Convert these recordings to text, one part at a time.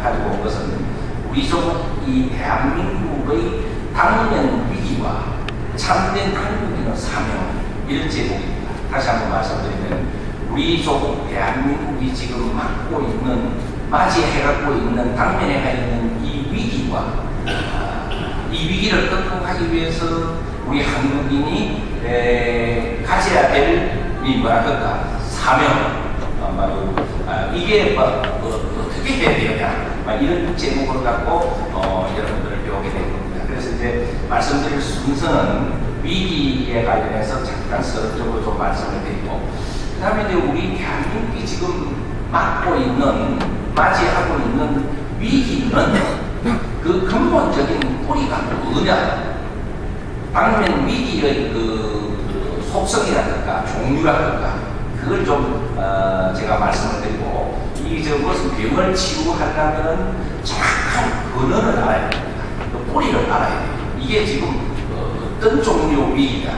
가지고 온 것은 우리 조국 이 대한민국의 당면 위기와 참된 한국인의 사명, 이런 제목입니다. 다시 한번 말씀드리면 우리 조국 대한민국이 지금 맞이해갖고 있는 당면에 가 있는 이 위기와 이 위기를 극복하기 위해서 우리 한국인이 가져야 될 사명, 이게 어떻게 해야 되느냐, 이런 제목으로 갖고 여러분들을 배우게 된 겁니다. 그래서 이제 말씀드릴 순서는 위기에 관련해서 잠깐 서론적으로 좀 말씀을 드리고, 그 다음에 이제 우리 대한민국이 지금 맞이하고 있는 위기는 그 근본적인 뿌리가 뭐냐, 방면 위기의 그 속성이라든가 종류라든가 그걸 좀 제가 말씀을 드리고, 무슨 병을 치유하려면 정확한 근원을 알아야 됩니다. 그 뿌리를 알아야 돼요. 이게 지금 어떤 종류 위기다,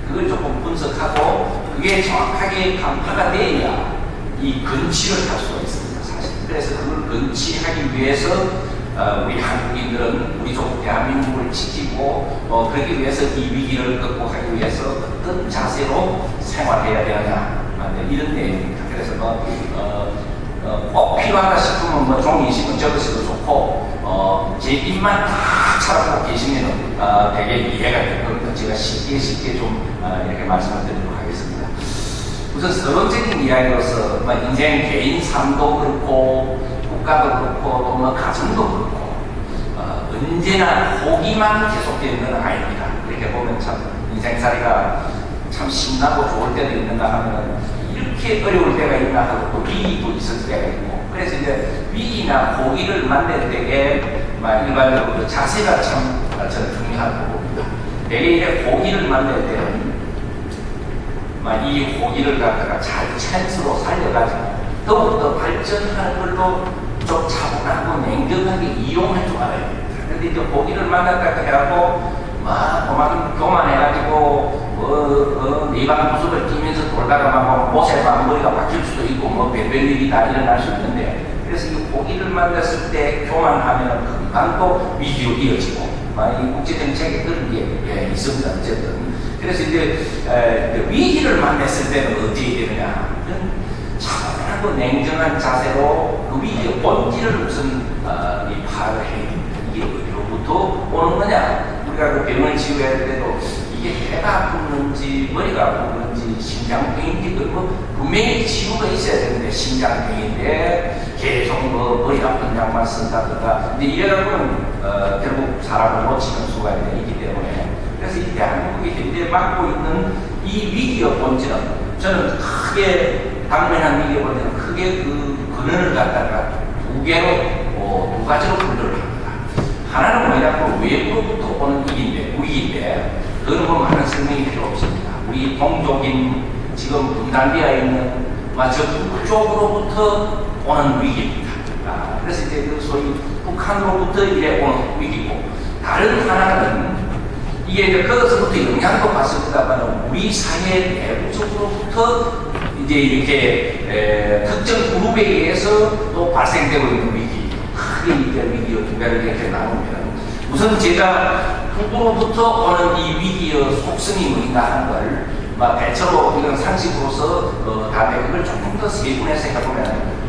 그걸 조금 분석하고 그게 정확하게 간파가 돼야 이 건치를 할 수가 있습니다, 사실. 그래서 그걸 건치하기 위해서 우리 한국인들은 우리 조국 대한민국을 지키고 그러기 위해서 이 위기를 극복하기 위해서 어떤 자세로 생활해야 되느냐, 이런 내용입니다. 그래서 꼭 필요하다 싶으면 종이시면 적으셔도 좋고, 제 입만 다 찾아보고 계시면 되게 이해가 될 겁니다. 제가 쉽게 좀 이렇게 말씀을 드리도록 하겠습니다. 우선 서론적인 이야기로서 인생 개인 삶도 그렇고 국가도 그렇고 또 가정도 그렇고 언제나 호기만 계속되는 건 아닙니다. 이렇게 보면 참 인생살이가 참 신나고 좋을 때도 있는가 하면 이렇게 어려울 때가 있나 하고 또 위기도 있을 때가 있고, 그래서 이제 위기나 호기를 만날 때에 일반적으로 자세가 참 저는 중요하다고 봅니다. 내일의 호기를 만날 때는 이 호기를 갖다가 잘 찬스로 살려가지고 더욱더 발전하는 걸로 좀 차분하고 냉정하게 이용할 줄 알아야 됩니다. 그런데 이제 호기를 만났다고 해갖고 교만해가지고 네방 구슬을 끼면서 돌다가 못에 머리가 박힐 수도 있고 별일이 다 일어날 수 있는데, 그래서 이 호기를 만났을 때 교만하면 금방 또 위기로 이어지고 이 국제정책에 그런 게 있습니다. 어쨌든 그래서 이제 위기를 만났을 때는 어떻게 되느냐, 차분하고 냉정한 자세로 그 위기의 본질을 우선 파악을 해야 됩니다. 이게 어디로부터 오는 거냐, 우리가 그 병을 치유해야 할 때도 이게 배가 아프는지 머리가 아프는지 심장병인지 분명히 치유가 있어야 되는데 심장병인데 계속 머리 아픈 약만 쓴다든가 이래갖고는 결국 사람을 놓치는 수가 있기 때문에, 그래서 이 대한민국이 현재 맡고 있는 이 위기의 본질은 저는 크게 당면한 위기의 본질은 크게 그 근원을 갖다가 두 가지로 분류를 합니다. 하나는 뭐냐면 외부로부터 오는 위기인데 그거는 많은 설명이 필요 없습니다. 우리 동족인 지금 분단되어 있는 저 북쪽으로부터 오는 위기입니다. 그래서 이제 그 소위 북한으로부터 이래 오는 위기고, 다른 하나는 이게 이제 그것부터 영향도 받습니다만 우리 사회 내부적으로부터 이제 이렇게 특정 그룹에 의해서 또 발생되고 있는 위기, 크게 이제 위기의 두 개를 이렇게 나누면, 우선 제가 북으로부터 오는 이 위기의 속성이 뭐인가 하는 걸 대체로 이런 상식으로서 다음에 그걸 조금 더 세분해서 해보면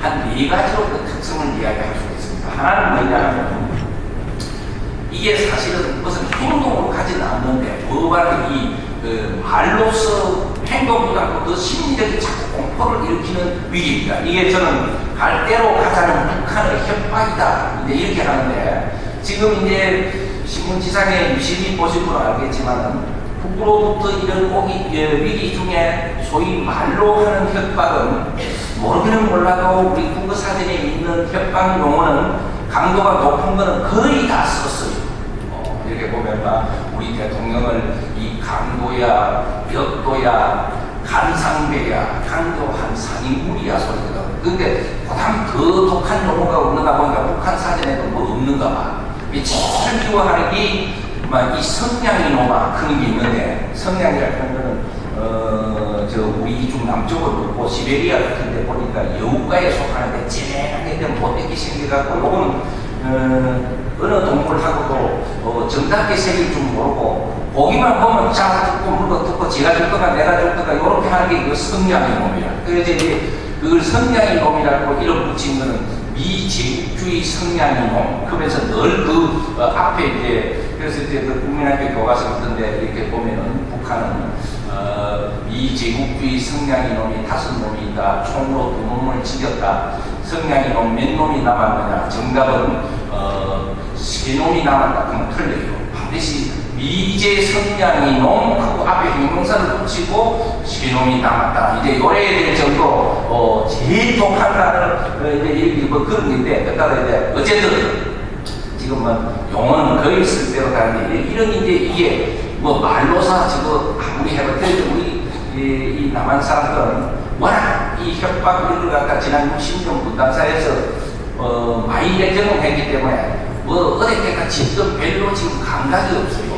한 4가지로 그 특성을 이야기할 수 있습니다. 하나는 뭐냐 하면 이게 사실은 무슨 행동으로 가지는 않는데 바로 이 말로서 행동보다 더 심리적인 자꾸 공포를 일으키는 위기입니다. 이게 저는 갈대로 가자는 북한의 협박이다 이렇게 하는데, 지금 이제 신문지상에 유심히 보신 분은 알겠지만은 북으로부터 이런 위기 중에 소위 말로 하는 협박은 모르기는 몰라도 우리 국어사전에 있는 협박 용어는 강도가 높은 거는 거의 다 썼어요. 이렇게 보면 우리 대통령을 이 강도야, 벽도야, 간상배야, 강도한 상인물이야 소리거든. 근데 그다음 더 독한 용어가 없는가 보니까 북한 사전에도 뭐 없는가 봐. 이 제일 미워하는 이 성냥이노마 그런 게 있는데, 성냥이라는 거는 우리 이쪽 남쪽을 놓고 시베리아 같은 데 보니까 여우가에 속하는데 쨍하게 굉장히 못되게 생겨갖고, 요건, 어느 동물하고도 정답게 새길 줄 모르고, 보기만 보면 자, 듣고 물고 듣고, 제가 죽든가 내가 죽든가, 요렇게 하는 게 그 성량의 놈이라. 그래서 이제 그걸 성량의 놈이라고 이름 붙인 거는 미제국주의 성량의 놈. 그러면서 늘 앞에 이제, 그래서 이제 그 국민학교 교과서 같은데 이렇게 보면은 북한은 미제국주의 성량의 놈이 5놈이 있다. 총으로 2놈을 죽였다. 성량의 놈 몇 놈이 남았느냐. 정답은 3놈이 남았다. 그러면 틀려요. 반드시 미제 성량의 놈, 그 앞에 형용사를 붙이고 3놈이 남았다. 이제 요래야 될 정도로 제일 독한 단어를 이제 뭐 그런 건데, 그러다가 이제 어쨌든 지금 뭐 용어는 거의 쓸대로 가는데, 이런 이제 이게 뭐 말로사 지금 아무리 해봤더니 우리 이 남한 사람들은 워낙 이 협박 이런 걸 갖다 지난 60년 분단사에서 많이 경험했기 때문에 뭐 어디까지 집도 별로 지금 감각이 없어요.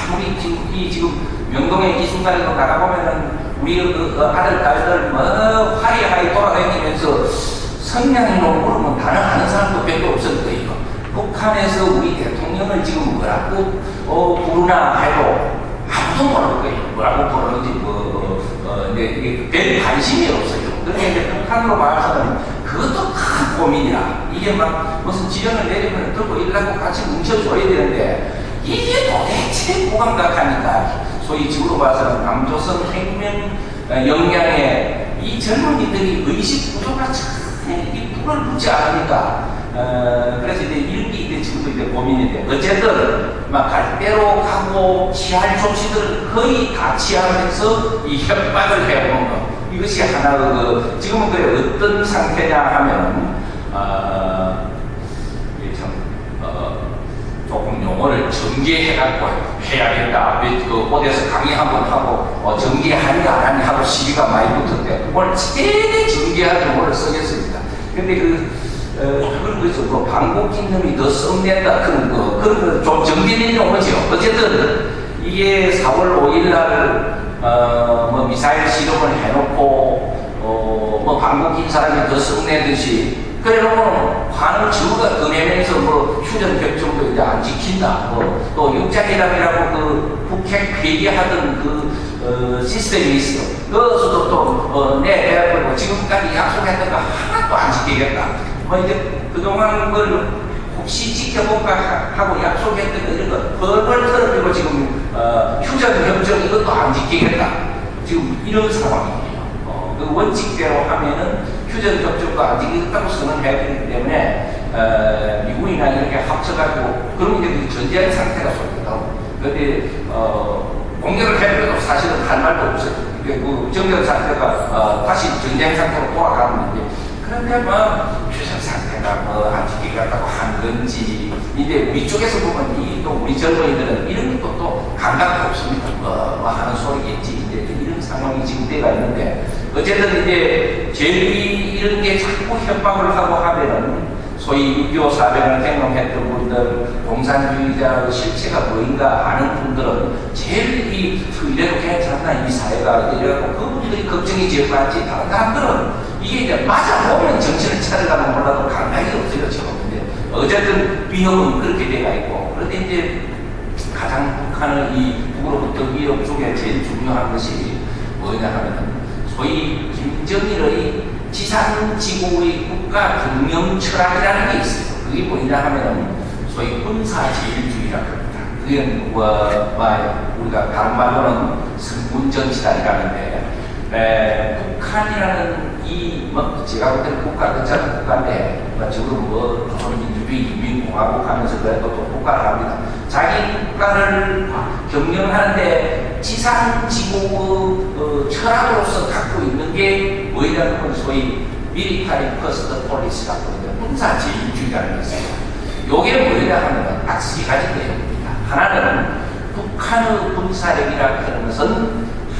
아무리 지금 명동에 이 순간에도 나가보면은 우리 아들, 딸들 뭐 화려하게 돌아다니면서 성량이 너무 모르면 단어 아는 사람도 별로 없을 거예요. 북한에서 우리 대통령을 지금 뭐라고 부르나 해도 아무도 모를 거예요. 뭐라고 부르는지 이게 별 관심이 없어요. 그러니까 이제 북한으로 봐서는 그것도 큰 고민이라. 이게 막 무슨 지령을 내리면 들고 일하고 같이 뭉쳐줘야 되는데, 이게 도대체 무감각하니까 소위 지구로 봐서는 남조선 혁명 역량에 이 젊은이들이 의식 구조가 이 불을 붙지 않으니까, 그래서 이제 이런 게 이제 지금도 이제 고민인데, 어쨌든 막 갈대로 가고 취할 조치들을 거의 다 취하면서 이 협박을 해오는 거. 이것이 하나의 지금은 그래 어떤 상태냐 하면, 이게 참, 조금 용어를 전개해갖고 해야겠다. 어디서 강의 한번 하고, 전개하냐 안 하냐 하고 시비가 많이 붙었대. 오늘 최대 전개하는 용어를 쓰겠습니다. 근데 그런 거죠. 뭐, 방국진 놈이 더 썩낸다. 그런 거 좀 정리된 용어죠. 어쨌든, 이게 4월 5일 날, 뭐, 미사일 실험을 해놓고, 뭐, 방국진 사람이 더 썩내듯이, 그래 놓고, 관을 지구가 더 내면서 뭐, 휴전 결정도 이제 안 지킨다. 또, 육자회담이라고 북핵 회의하던 시스템이 있어. 그것도 또, 내가 지금까지 약속했던 거 하나도 안 지키겠다. 뭐 이제 그동안 걸 혹시 지켜볼까 하고 약속했던 거 이런 거 벌벌 털어지고 지금 휴전 협정 이것도 안 지키겠다. 지금 이런 상황이에요. 그 원칙대로 하면은 휴전 협정도 안 지키겠다고 선언해야 되기 때문에 미국이나 이렇게 합쳐가지고 그런 게 전제한 상태가 쏠거든. 그런데 공격을 해도 사실은 할 말도 없어요. 그 정전 상태가 다시 전쟁 상태로 돌아가는 건데, 그런데 뭐 휴전 상태가 뭐 안 지키겠다고 한 건지, 이제 위쪽에서 보면 또 우리 젊은이들은 이런 것도 또 감각도 없습니다. 뭐 하는 소리겠지. 이제 이런 상황이 지금 돼가 있는데, 어쨌든 이제 제일 이런 게 자꾸 협박을 하고 하면은 소위 6.25 사변을 경험했던 분들, 공산주의자의 실체가 뭐인가 아는 분들은 제일 이래도 괜찮나 이 사회가 이래갖고 그분들이 걱정이 제일 많지. 다른 사람들은 이게 이제 맞아보면 정신을 차려가면 몰라도 감각이 없어요. 근데 어쨌든 위협은 그렇게 돼가 있고, 그런데 이제 가장 북한의 이 북으로부터 위협 중에 제일 중요한 것이 뭐냐 하면은 소위 김정일의 지상지구의 국가 경영 철학이라는 게 있어요. 그게 뭐냐 하면은 소위 군사제일주의라고 합니다. 그게 우리가 다른 말로는 성군정치단이라는데, 북한이라는 제가 볼 때는 국가 괜찮은 국가인데, 지금 조선민주주의 인민공화국 하면서 그래도 또 국가를 합니다. 자기 국가를 경영하는데 지상지구 철학으로서 갖고 있는 게 뭐냐면 소위 밀리터리 퍼스트 폴리시라고 하는데, 군사제일주의라는 게 있어요. 요게 뭐냐 하면 딱 3가지 내용입니다. 하나는 북한의 군사력이라고 하는 것은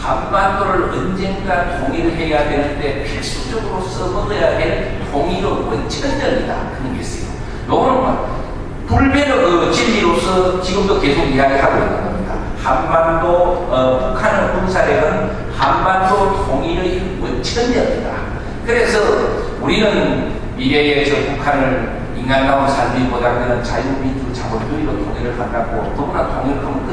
한반도를 언젠가 통일을 해야 되는데 필수적으로 써먹어야 될 통일의 원천력이다. 그런 게 있어요. 요거는 불변의 진리로서 지금도 계속 이야기하고 있는 겁니다. 한반도, 북한의 군사력은 한반도 통일의 원천력이다. 그래서 우리는 미래의 저 북한을 인간다운 삶이보다 그냥 자유민주 자본주의로 통일을 한다고 더구나 통일을 하면